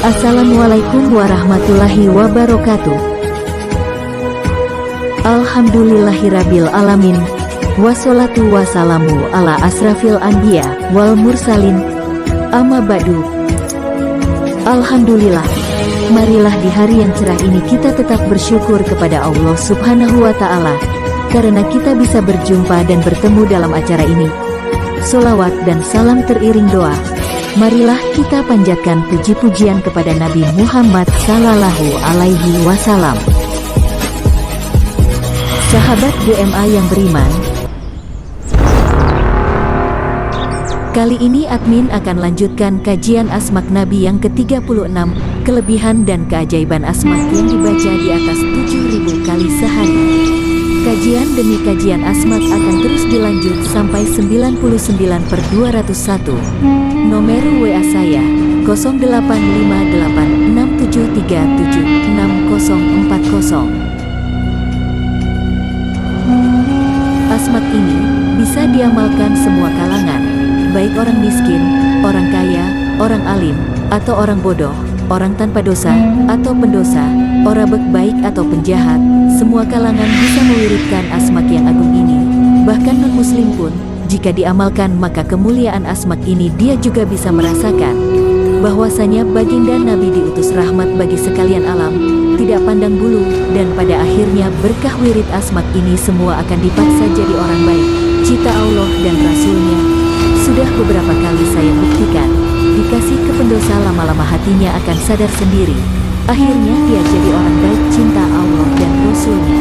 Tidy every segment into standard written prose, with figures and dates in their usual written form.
Assalamualaikum warahmatullahi wabarakatuh. Alhamdulillahirabbil alamin. Wassalatu wassalamu ala asrafil anbiya wal mursalin. Amma ba'du. Alhamdulillah. Marilah di hari yang cerah ini kita tetap bersyukur kepada Allah Subhanahu wa ta'ala, karena kita bisa berjumpa dan bertemu dalam acara ini. Sholawat dan salam teriring doa, marilah kita panjatkan puji-pujian kepada Nabi Muhammad Sallallahu Alaihi Wasallam. Sahabat GMA yang beriman, kali ini admin akan lanjutkan kajian Asma Nabi yang ke-36, kelebihan dan keajaiban Asma yang dibaca di atas 7.000 kali sehari. Kajian demi kajian Asma akan terus dilanjut sampai 99/201. Nomor WA saya 085867376040. Asma ini bisa diamalkan semua kalangan, baik orang miskin, orang kaya, orang alim, atau orang bodoh, orang tanpa dosa, atau pendosa, orang baik atau penjahat. Semua kalangan bisa mewiridkan Asma yang agung ini. Bahkan non-muslim pun, jika diamalkan maka kemuliaan Asma ini dia juga bisa merasakan bahwasanya baginda Nabi diutus rahmat bagi sekalian alam, tidak pandang bulu, dan pada akhirnya berkah wirid Asma ini semua akan dipaksa jadi orang baik, cita Allah dan Rasulnya. Sudah beberapa kali saya buktikan, dikasih ke pendosa lama-lama hatinya akan sadar sendiri, akhirnya dia jadi orang baik, cinta Allah dan Rasulnya.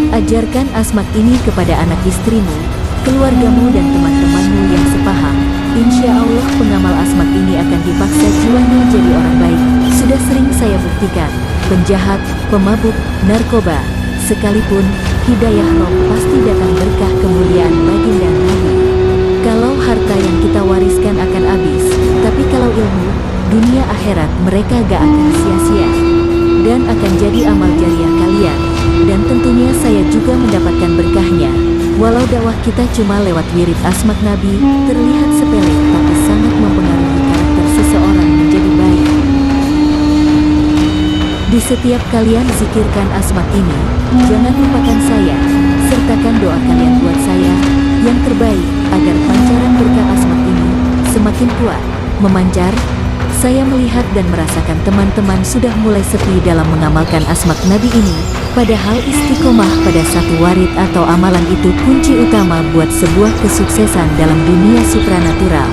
Ajarkan Asma ini kepada anak istrimu, keluargamu dan teman-temanmu yang sepaham. Insya Allah pengamal Asma ini akan dipaksa jiwanya jadi orang baik. Sudah sering saya buktikan, penjahat, pemabuk, narkoba, sekalipun hidayah roh pasti datang berkah kemuliaan baginda Nabi. Kalau harta yang kita wariskan akan habis, tapi kalau ilmu, dunia akhirat mereka gak akan sia-sia, dan akan jadi amal jariah kalian. Dan tentunya saya juga mendapatkan berkahnya. Walau dakwah kita cuma lewat wirid Asma Nabi, terlihat sepele tapi sangat mempengaruhi karakter seseorang menjadi baik. Di setiap kalian zikirkan Asma ini, jangan lupakan saya, sertakan doa kalian buat saya yang terbaik, agar pancaran berkah Asma ini semakin kuat, memancar. Saya melihat dan merasakan teman-teman sudah mulai sepi dalam mengamalkan Asma Nabi ini, padahal istiqomah pada satu warid atau amalan itu kunci utama buat sebuah kesuksesan dalam dunia supranatural.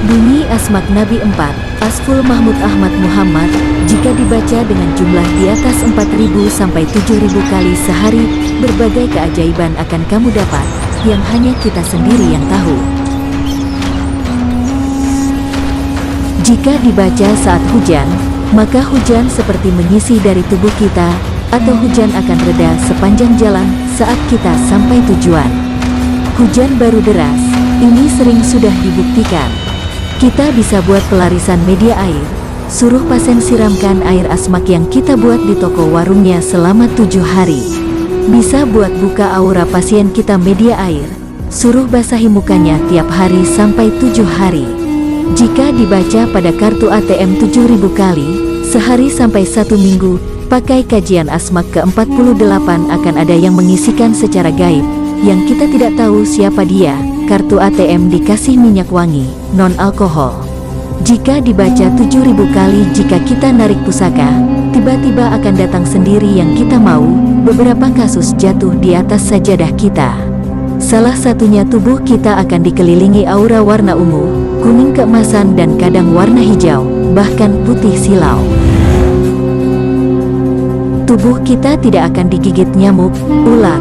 Bunyi Asma Nabi 4, Asful Mahmud Ahmad Muhammad, jika dibaca dengan jumlah di atas 4.000 sampai 7.000 kali sehari, berbagai keajaiban akan kamu dapat, yang hanya kita sendiri yang tahu. Jika dibaca saat hujan, maka hujan seperti menyisih dari tubuh kita, atau hujan akan reda sepanjang jalan saat kita sampai tujuan. Hujan baru deras, ini sering sudah dibuktikan. Kita bisa buat pelarisan media air, suruh pasien siramkan air Asma yang kita buat di toko warungnya selama 7 hari. Bisa buat buka aura pasien kita media air, suruh basahi mukanya tiap hari sampai 7 hari. Jika dibaca pada kartu ATM 7.000 kali, sehari sampai 1 minggu, pakai kajian Asma ke-48 akan ada yang mengisikan secara gaib, yang kita tidak tahu siapa dia. Kartu ATM dikasih minyak wangi, non-alkohol. Jika dibaca 7.000 kali, jika kita narik pusaka, tiba-tiba akan datang sendiri yang kita mau. Beberapa kasus jatuh di atas sajadah kita. Salah satunya tubuh kita akan dikelilingi aura warna ungu, kuning keemasan dan kadang warna hijau, bahkan putih silau. Tubuh kita tidak akan digigit nyamuk, ular,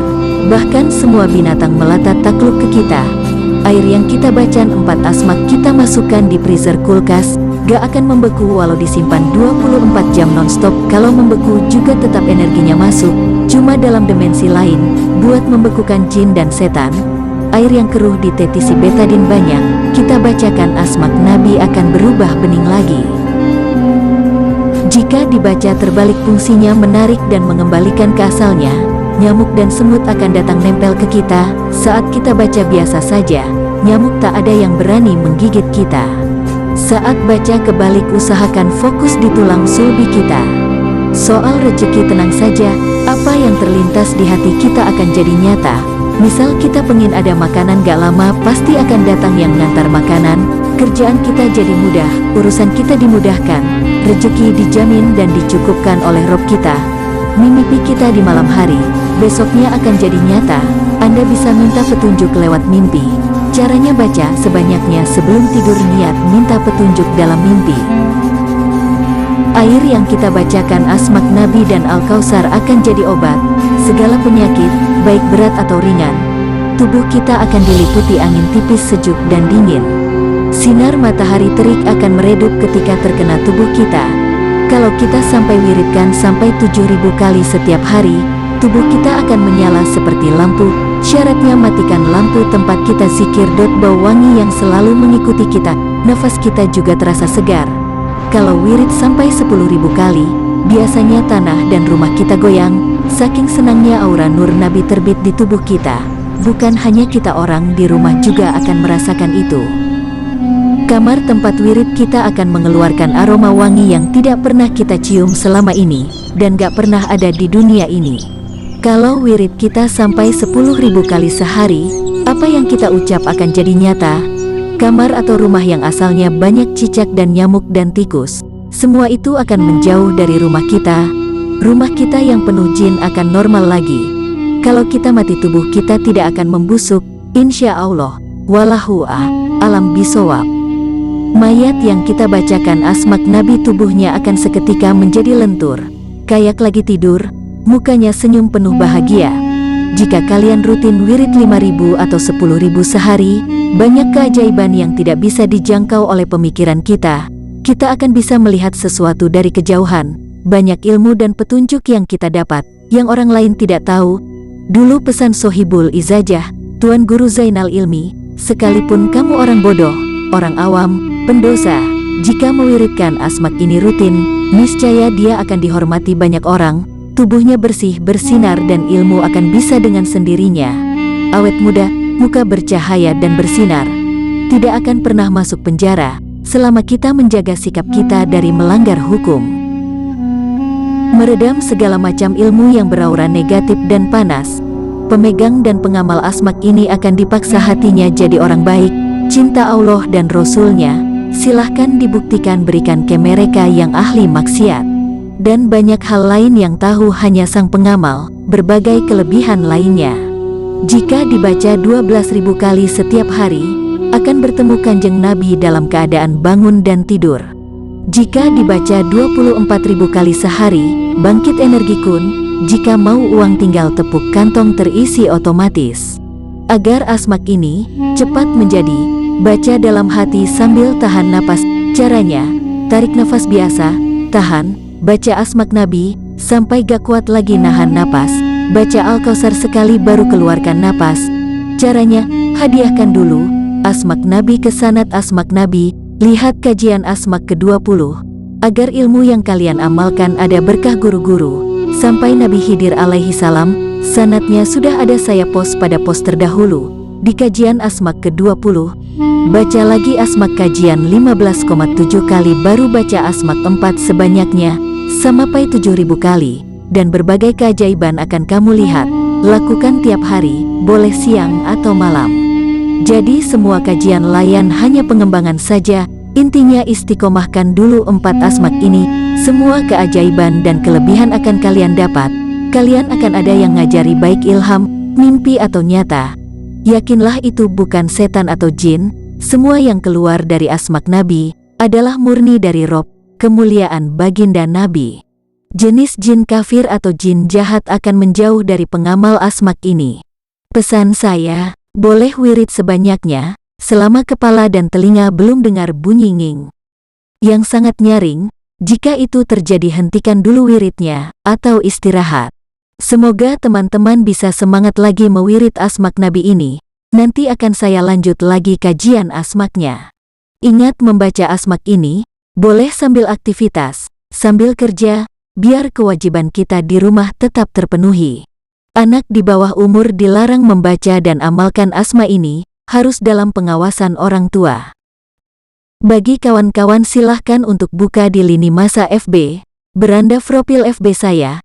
bahkan semua binatang melata takluk ke kita. Air yang kita bacan 4 Asma kita masukkan di freezer kulkas, gak akan membeku walau disimpan 24 jam non-stop. Kalau membeku juga tetap energinya masuk, cuma dalam dimensi lain, buat membekukan jin dan setan. Air yang keruh ditetisi betadin banyak, kita bacakan Asma Nabi akan berubah bening lagi. Jika dibaca terbalik fungsinya menarik dan mengembalikan ke asalnya, nyamuk dan semut akan datang nempel ke kita. Saat kita baca biasa saja, nyamuk tak ada yang berani menggigit kita. Saat baca kebalik, usahakan fokus di tulang sulbi kita. Soal rezeki, tenang saja, apa yang terlintas di hati kita akan jadi nyata. Misal kita pengen ada makanan, gak lama pasti akan datang yang ngantar makanan. Kerjaan kita jadi mudah, urusan kita dimudahkan, rezeki dijamin dan dicukupkan oleh Rob kita. Mimpi kita di malam hari, besoknya akan jadi nyata. Anda bisa minta petunjuk lewat mimpi. Caranya baca sebanyaknya sebelum tidur, niat minta petunjuk dalam mimpi. Air yang kita bacakan Asma Nabi dan Al-Kausar akan jadi obat segala penyakit, baik berat atau ringan. Tubuh kita akan diliputi angin tipis, sejuk dan dingin. Sinar matahari terik akan meredup ketika terkena tubuh kita. Kalau kita sampai wiridkan sampai 7.000 kali setiap hari, tubuh kita akan menyala seperti lampu. Syaratnya matikan lampu tempat kita zikir. Bau wangi yang selalu mengikuti kita, nafas kita juga terasa segar. Kalau wirid sampai 10.000 kali, biasanya tanah dan rumah kita goyang. Saking senangnya aura nur Nabi terbit di tubuh kita. Bukan hanya kita, orang di rumah juga akan merasakan itu. Kamar tempat wirid kita akan mengeluarkan aroma wangi yang tidak pernah kita cium selama ini, dan gak pernah ada di dunia ini. Kalau wirid kita sampai 10.000 kali sehari, apa yang kita ucap akan jadi nyata. Kamar atau rumah yang asalnya banyak cicak dan nyamuk dan tikus, semua itu akan menjauh dari rumah kita. Rumah kita yang penuh jin akan normal lagi. Kalau kita mati, tubuh kita tidak akan membusuk, insya Allah. Wallahu a'lam bishawab. Mayat yang kita bacakan Asma Nabi, tubuhnya akan seketika menjadi lentur, kayak lagi tidur, mukanya senyum penuh bahagia. Jika kalian rutin wirid 5.000 atau 10.000 sehari, banyak keajaiban yang tidak bisa dijangkau oleh pemikiran kita. Kita akan bisa melihat sesuatu dari kejauhan. Banyak ilmu dan petunjuk yang kita dapat, yang orang lain tidak tahu. Dulu pesan Sohibul Izajah, Tuan Guru Zainal Ilmi, sekalipun kamu orang bodoh, orang awam, pendosa, jika mewiridkan Asma ini rutin, niscaya dia akan dihormati banyak orang. Tubuhnya bersih, bersinar dan ilmu akan bisa dengan sendirinya. Awet muda, muka bercahaya dan bersinar. Tidak akan pernah masuk penjara, selama kita menjaga sikap kita dari melanggar hukum. Meredam segala macam ilmu yang beraura negatif dan panas. Pemegang dan pengamal Asma ini akan dipaksa hatinya jadi orang baik, cinta Allah dan Rasul-Nya. Silahkan dibuktikan, berikan ke mereka yang ahli maksiat. Dan banyak hal lain yang tahu hanya sang pengamal, berbagai kelebihan lainnya. Jika dibaca 12.000 kali setiap hari, akan bertemu Kanjeng Nabi dalam keadaan bangun dan tidur. Jika dibaca 24.000 kali sehari, bangkit energi kun. Jika mau uang tinggal tepuk kantong terisi otomatis. Agar Asma ini cepat menjadi, baca dalam hati sambil tahan napas. Caranya, tarik nafas biasa, tahan, baca Asma Nabi, sampai gak kuat lagi nahan napas. Baca Al-Kausar sekali baru keluarkan napas. Caranya, hadiahkan dulu Asma Nabi ke sanad Asma Nabi. Lihat kajian Asma ke-20. Agar ilmu yang kalian amalkan ada berkah guru-guru. Sampai Nabi Khidir alaihi salam, sanadnya sudah ada saya post pada post terdahulu. Di kajian Asma ke-20, baca lagi Asma kajian 15,7 kali baru baca Asma 4 sebanyaknya, sampai 7.000 kali. Dan berbagai keajaiban akan kamu lihat. Lakukan tiap hari, boleh siang atau malam. Jadi semua kajian layan hanya pengembangan saja. Intinya istiqomahkan dulu 4 Asma ini. Semua keajaiban dan kelebihan akan kalian dapat. Kalian akan ada yang ngajari, baik ilham, mimpi atau nyata. Yakinlah itu bukan setan atau jin. Semua yang keluar dari Asma Nabi adalah murni dari Rob, kemuliaan baginda Nabi. Jenis jin kafir atau jin jahat akan menjauh dari pengamal Asma ini. Pesan saya, boleh wirid sebanyaknya, selama kepala dan telinga belum dengar bunyi nging yang sangat nyaring. Jika itu terjadi, hentikan dulu wiridnya, atau istirahat. Semoga teman-teman bisa semangat lagi mewirid Asma Nabi ini. Nanti akan saya lanjut lagi kajian Asma-nya. Ingat, membaca Asma ini, boleh sambil aktivitas, sambil kerja, biar kewajiban kita di rumah tetap terpenuhi. Anak di bawah umur dilarang membaca dan amalkan Asma ini, harus dalam pengawasan orang tua. Bagi kawan-kawan silahkan untuk buka di lini masa FB, beranda profil FB saya,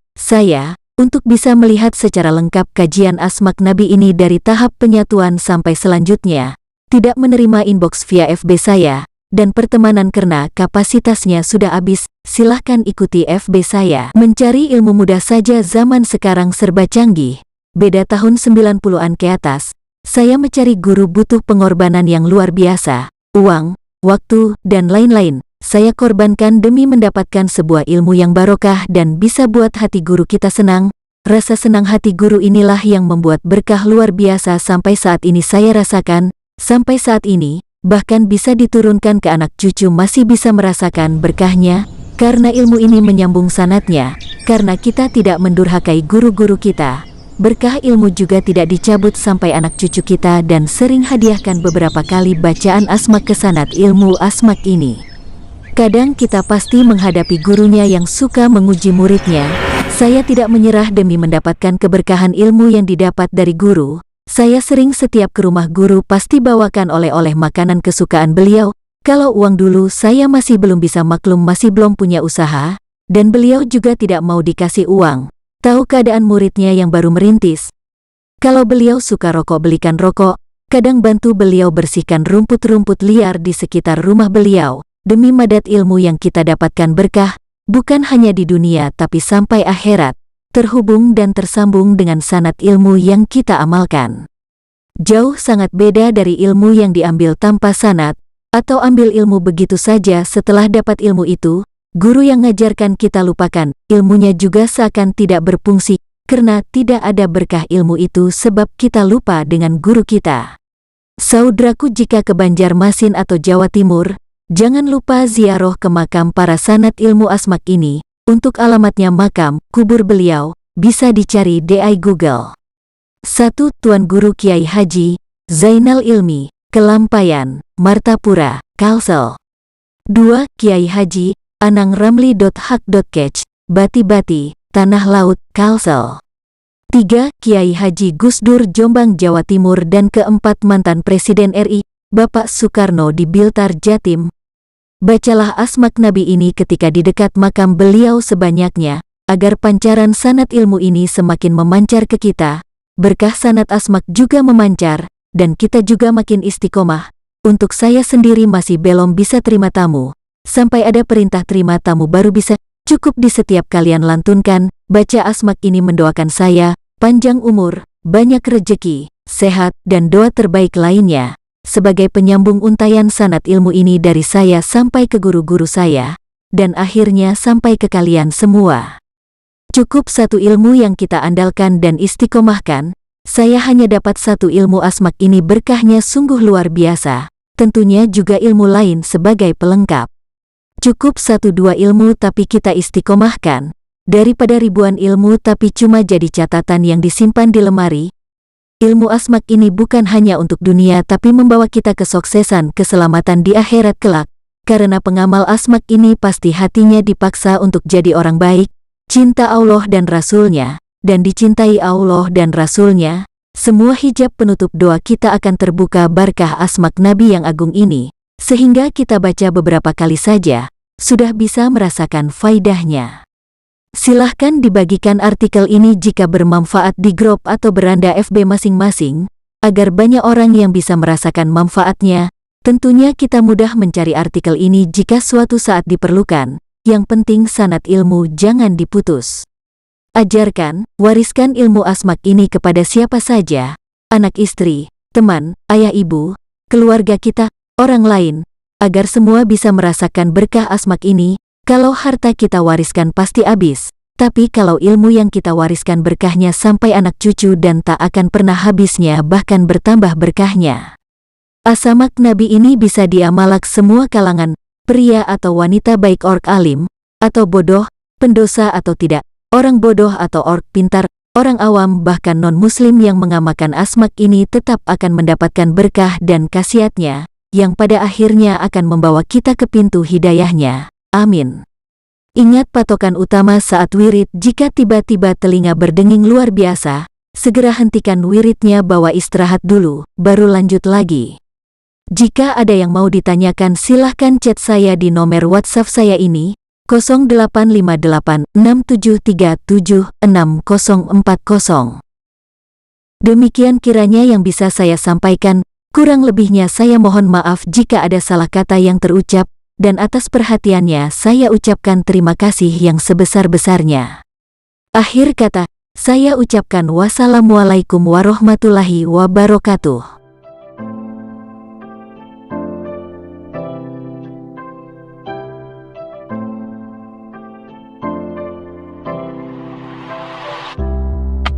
untuk bisa melihat secara lengkap kajian Asma Nabi ini dari tahap penyatuan sampai selanjutnya. Tidak menerima inbox via FB saya, dan pertemanan karena kapasitasnya sudah habis, silahkan ikuti FB saya. Mencari ilmu mudah saja zaman sekarang serba canggih, beda tahun 90-an ke atas. Saya mencari guru butuh pengorbanan yang luar biasa, uang, waktu, dan lain-lain. Saya korbankan demi mendapatkan sebuah ilmu yang barokah dan bisa buat hati guru kita senang. Rasa senang hati guru inilah yang membuat berkah luar biasa sampai saat ini saya rasakan. Sampai saat ini, bahkan bisa diturunkan ke anak cucu masih bisa merasakan berkahnya, karena ilmu ini menyambung sanatnya, karena kita tidak mendurhakai guru-guru kita. Berkah ilmu juga tidak dicabut sampai anak cucu kita dan sering hadiahkan beberapa kali bacaan asmak ke sanat ilmu asmak ini. Kadang kita pasti menghadapi gurunya yang suka menguji muridnya. Saya tidak menyerah demi mendapatkan keberkahan ilmu yang didapat dari guru. Saya sering setiap ke rumah guru pasti bawakan oleh-oleh makanan kesukaan beliau. Kalau uang dulu saya masih belum bisa maklum, masih belum punya usaha, dan beliau juga tidak mau dikasih uang. Tahu keadaan muridnya yang baru merintis. Kalau beliau suka rokok, belikan rokok. Kadang bantu beliau bersihkan rumput-rumput liar di sekitar rumah beliau. Demi madat ilmu yang kita dapatkan berkah, bukan hanya di dunia tapi sampai akhirat. Terhubung dan tersambung dengan sanad ilmu yang kita amalkan. Jauh sangat beda dari ilmu yang diambil tanpa sanad, atau ambil ilmu begitu saja setelah dapat ilmu itu. Guru yang ngajarkan kita lupakan, ilmunya juga seakan tidak berfungsi, karena tidak ada berkah ilmu itu sebab kita lupa dengan guru kita. Saudaraku, jika ke Banjarmasin atau Jawa Timur, jangan lupa ziarah ke makam para sanad ilmu asmak ini. Untuk alamatnya makam, kubur beliau, bisa dicari di Google. 1. Tuan Guru Kiai Haji Zainal Ilmi, Kelampayan, Martapura, Kalsel. 2. Kiai Haji Anang Ramli.hak.kech, Bati-Bati, Tanah Laut, Kalsel. 3. Kiai Haji Gusdur Jombang, Jawa Timur. Dan keempat, mantan Presiden RI, Bapak Soekarno di Blitar, Jatim. Bacalah asmak Nabi ini ketika di dekat makam beliau sebanyaknya, agar pancaran sanad ilmu ini semakin memancar ke kita. Berkah sanad asmak juga memancar, dan kita juga makin istiqomah. Untuk saya sendiri masih belum bisa terima tamu. Sampai ada perintah terima tamu baru bisa. Cukup di setiap kalian lantunkan, baca asmak ini mendoakan saya, panjang umur, banyak rejeki, sehat, dan doa terbaik lainnya. Sebagai penyambung untayan sanad ilmu ini dari saya sampai ke guru-guru saya, dan akhirnya sampai ke kalian semua. Cukup satu ilmu yang kita andalkan dan istiqomahkan. Saya hanya dapat satu ilmu asmak ini, berkahnya sungguh luar biasa. Tentunya juga ilmu lain sebagai pelengkap. Cukup 1-2 ilmu tapi kita istiqomahkan, daripada ribuan ilmu tapi cuma jadi catatan yang disimpan di lemari. Ilmu asmak ini bukan hanya untuk dunia tapi membawa kita kesuksesan, keselamatan di akhirat kelak. Karena pengamal asmak ini pasti hatinya dipaksa untuk jadi orang baik, cinta Allah dan Rasul-Nya, dan dicintai Allah dan Rasul-Nya. Semua hijab penutup doa kita akan terbuka berkah asmak Nabi yang agung ini. Sehingga kita baca beberapa kali saja, sudah bisa merasakan faidahnya. Silahkan dibagikan artikel ini jika bermanfaat di grup atau beranda FB masing-masing, agar banyak orang yang bisa merasakan manfaatnya. Tentunya kita mudah mencari artikel ini jika suatu saat diperlukan. Yang penting sanad ilmu jangan diputus. Ajarkan, wariskan ilmu asmak ini kepada siapa saja, anak istri, teman, ayah ibu, keluarga kita, orang lain, agar semua bisa merasakan berkah asmak ini. Kalau harta kita wariskan pasti habis, tapi kalau ilmu yang kita wariskan berkahnya sampai anak cucu dan tak akan pernah habisnya, bahkan bertambah berkahnya. Asmak Nabi ini bisa diamalak semua kalangan, pria atau wanita, baik ork alim, atau bodoh, pendosa atau tidak, orang bodoh atau ork pintar, orang awam bahkan non-muslim yang mengamalkan asmak ini tetap akan mendapatkan berkah dan khasiatnya, yang pada akhirnya akan membawa kita ke pintu hidayahnya. Amin. Ingat patokan utama saat wirid, jika tiba-tiba telinga berdenging luar biasa, segera hentikan wiridnya, bawa istirahat dulu, baru lanjut lagi. Jika ada yang mau ditanyakan silahkan chat saya di nomor WhatsApp saya ini, 085867376040. Demikian kiranya yang bisa saya sampaikan, kurang lebihnya saya mohon maaf jika ada salah kata yang terucap, dan atas perhatiannya saya ucapkan terima kasih yang sebesar-besarnya. Akhir kata, saya ucapkan wassalamualaikum warahmatullahi wabarakatuh.